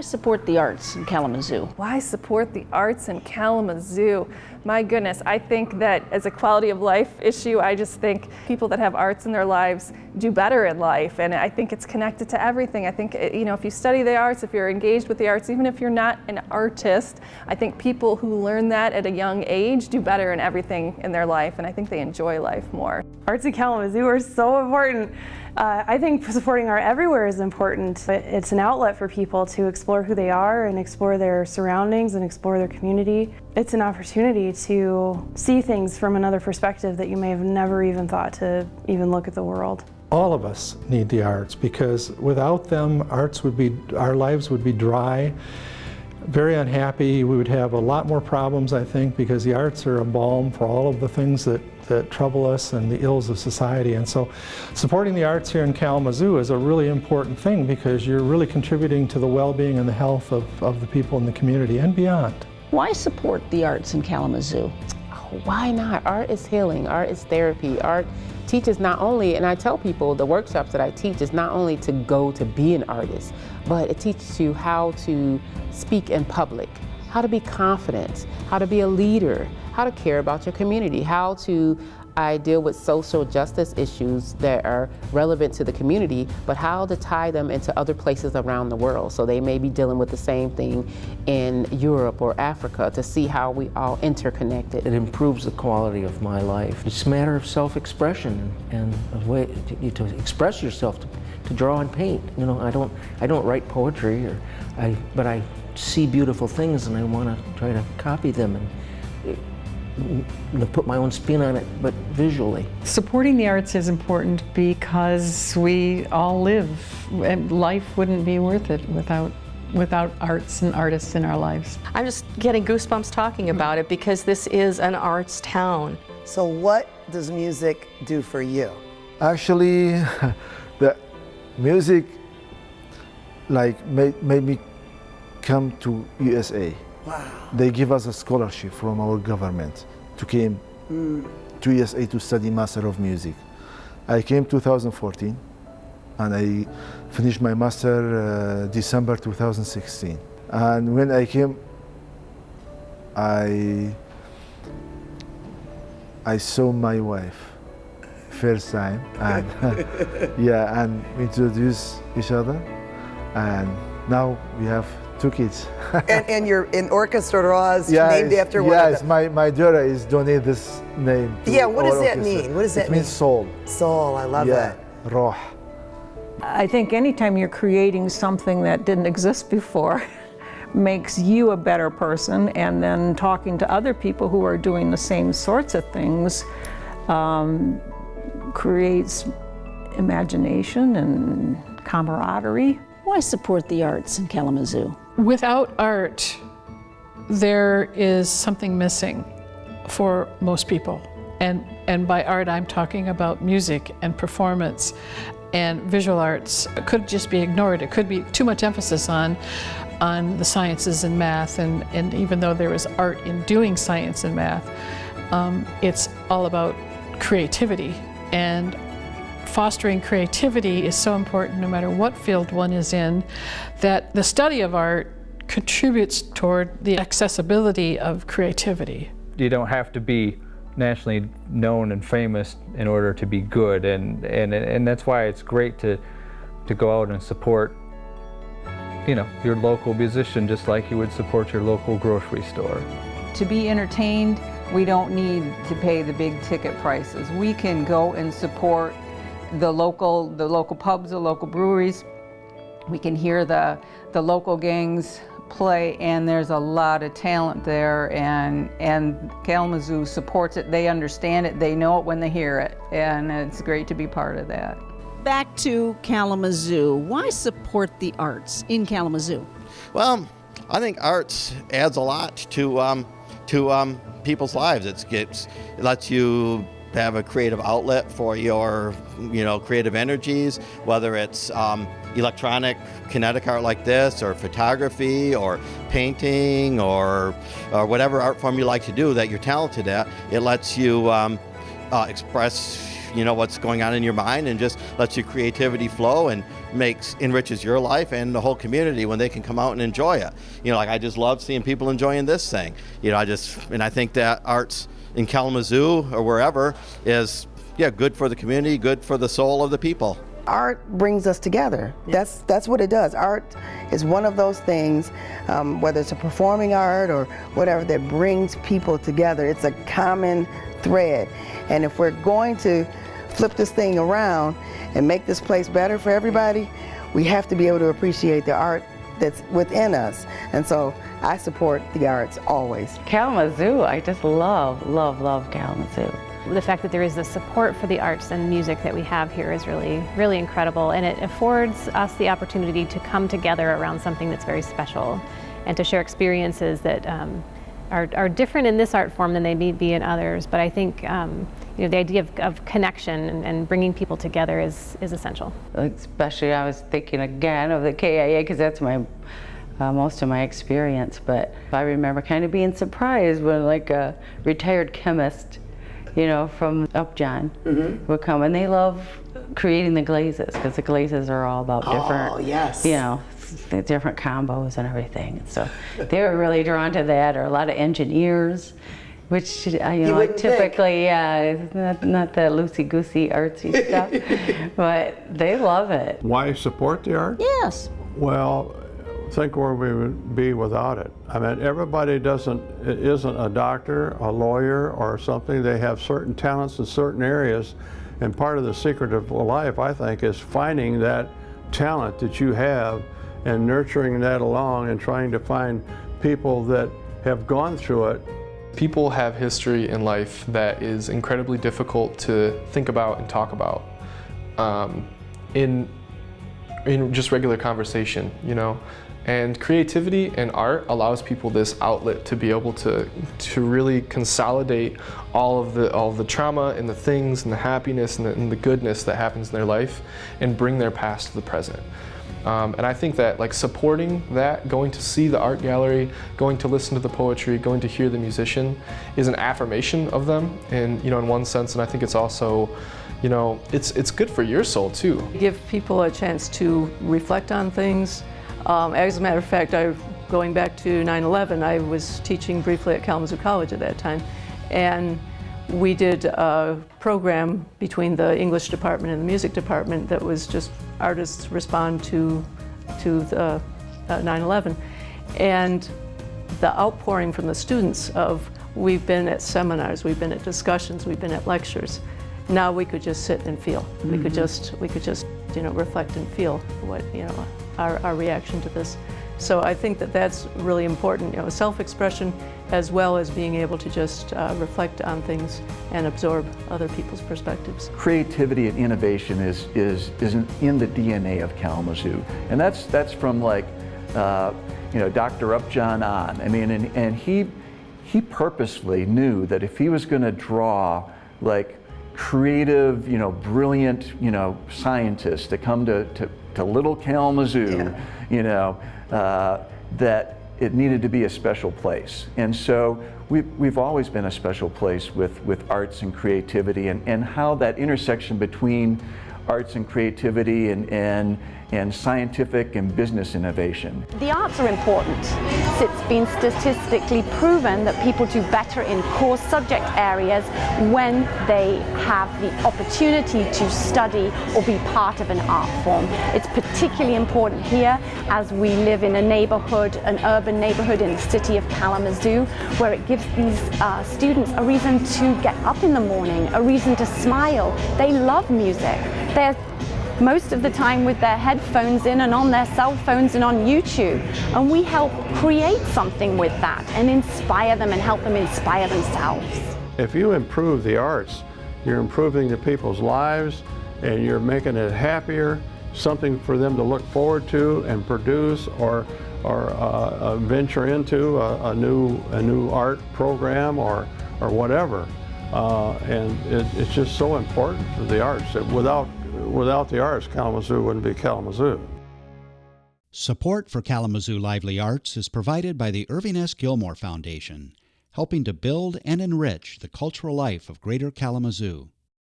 Why support the arts in Kalamazoo? Why support the arts in Kalamazoo? My goodness, I think that as a quality of life issue, I just think people that have arts in their lives do better in life, and I think it's connected to everything. I think, if you study the arts, if you're engaged with the arts, even if you're not an artist, I think people who learn that at a young age do better in everything in their life, and I think they enjoy life more. Arts in Kalamazoo are so important. I think supporting art everywhere is important. It's an outlet for people to explore who they are and explore their surroundings and explore their community. It's an opportunity to see things from another perspective that you may have never even thought to even look at the world. All of us need the arts, because without them, our lives would be dry, very unhappy. We would have a lot more problems, I think, because the arts are a balm for all of the things that trouble us and the ills of society. And so supporting the arts here in Kalamazoo is a really important thing, because you're really contributing to the well-being and the health of the people in the community and beyond. Why support the arts in Kalamazoo? Why not? Art is healing, art is therapy. Art teaches not only, and I tell people the workshops that I teach is not only to go to be an artist, but it teaches you how to speak in public, how to be confident, how to be a leader, how to care about your community, how to deal with social justice issues that are relevant to the community, but how to tie them into other places around the world. So they may be dealing with the same thing in Europe or Africa, to see how we all interconnected. It improves the quality of my life. It's a matter of self-expression and a way to express yourself, to draw and paint. I don't write poetry, but I see beautiful things and I want to try to copy them and put my own spin on it, but visually. Supporting the arts is important because we all live, and life wouldn't be worth it without arts and artists in our lives. I'm just getting goosebumps talking about it, because this is an arts town. So what does music do for you? Actually, the music made me come to USA. Wow. They give us a scholarship from our government to came to USA to study Master of Music. I came 2014 and I finished my master December 2016. And when I came, I saw my wife first time, and yeah, and we introduced each other, and now we have 2 kids. and you're in Orchestra Roz, named after one of them. Yes, my daughter is donated this name to what does that orchestra. mean? What does that mean? It means soul. Soul, I love that. Roh. I think anytime you're creating something that didn't exist before makes you a better person, and then talking to other people who are doing the same sorts of things creates imagination and camaraderie. Why support the arts in Kalamazoo? Without art, there is something missing for most people. And by art, I'm talking about music and performance and visual arts. It could just be ignored. It could be too much emphasis on the sciences and math, and even though there is art in doing science and math, it's all about creativity. And fostering creativity is so important no matter what field one is in, that the study of art contributes toward the accessibility of creativity. You don't have to be nationally known and famous in order to be good, and that's why it's great to go out and support your local musician, just like you would support your local grocery store. To be entertained, we don't need to pay the big ticket prices. We can go and support the local pubs, the local breweries. We can hear the local gangs play, and there's a lot of talent there, and Kalamazoo supports it. They understand it, they know it when they hear it, and it's great to be part of that. Back to Kalamazoo. Why support the arts in Kalamazoo? Well, I think arts adds a lot to people's lives. It lets you have a creative outlet for your creative energies, whether it's electronic kinetic art like this, or photography, or painting, or whatever art form you like to do that you're talented at. It lets you express what's going on in your mind, and just lets your creativity flow, and enriches your life and the whole community when they can come out and enjoy it. You know, like I just love seeing people enjoying this thing. You know, I think that arts in Kalamazoo or wherever is, good for the community, good for the soul of the people. Art brings us together. That's what it does. Art is one of those things, whether it's a performing art or whatever, that brings people together. It's a common thread. And if we're going to flip this thing around and make this place better for everybody, we have to be able to appreciate the art that's within us. And so I support the arts always. Kalamazoo, I just love, love, love Kalamazoo. The fact that there is the support for the arts and music that we have here is really, really incredible, and it affords us the opportunity to come together around something that's very special and to share experiences that are different in this art form than they may be in others. But I think the idea of connection and bringing people together is essential. Especially, I was thinking again of the KIA, because that's my most of my experience. But I remember kind of being surprised when like a retired chemist, from Upjohn would come, and they love creating the glazes, because the glazes are all about different, the different combos and everything. So they were really drawn to that, or a lot of engineers, which typically, not the loosey-goosey artsy stuff, but they love it. Why support the art? Yes. Well, think where we would be without it. I mean, everybody isn't a doctor, a lawyer, or something. They have certain talents in certain areas, and part of the secret of life, I think, is finding that talent that you have and nurturing that along and trying to find people that have gone through it. People have history in life that is incredibly difficult to think about and talk about in just regular conversation, And creativity and art allows people this outlet to be able to really consolidate all of the trauma and the things and the happiness and the goodness that happens in their life and bring their past to the present. And I think that supporting that, going to see the art gallery, going to listen to the poetry, going to hear the musician is an affirmation of them, and in one sense. And I think it's also, it's good for your soul too. Give people a chance to reflect on things. As a matter of fact, going back to 9/11, I was teaching briefly at Kalamazoo College at that time, and we did a program between the English department and the music department that was just artists respond to the 9/11, and the outpouring from the students of, we've been at seminars, we've been at discussions, we've been at lectures. Now we could just sit and feel. We could just reflect and feel what our reaction to this. So I think that that's really important, self-expression, as well as being able to just reflect on things and absorb other people's perspectives. Creativity and innovation is in the DNA of Kalamazoo, and that's from Dr. Upjohn on. I mean, and he purposefully knew that if he was going to draw creative, brilliant, scientists to come to little Kalamazoo, that it needed to be a special place. And so we've always been a special place with arts and creativity, and how that intersection between arts and creativity and scientific and business innovation. The arts are important. It's been statistically proven that people do better in core subject areas when they have the opportunity to study or be part of an art form. It's particularly important here as we live in a neighborhood, an urban neighborhood in the city of Kalamazoo, where it gives these students a reason to get up in the morning, a reason to smile. They love music. They're most of the time with their headphones in and on their cell phones and on YouTube. And we help create something with that and inspire them and help them inspire themselves. If you improve the arts, you're improving the people's lives, and you're making it happier, something for them to look forward to and produce or venture into a new art program or whatever. And it's just so important for the arts that without the arts, Kalamazoo wouldn't be Kalamazoo. Support for Kalamazoo Lively Arts is provided by the Irving S. Gilmore Foundation, helping to build and enrich the cultural life of Greater Kalamazoo.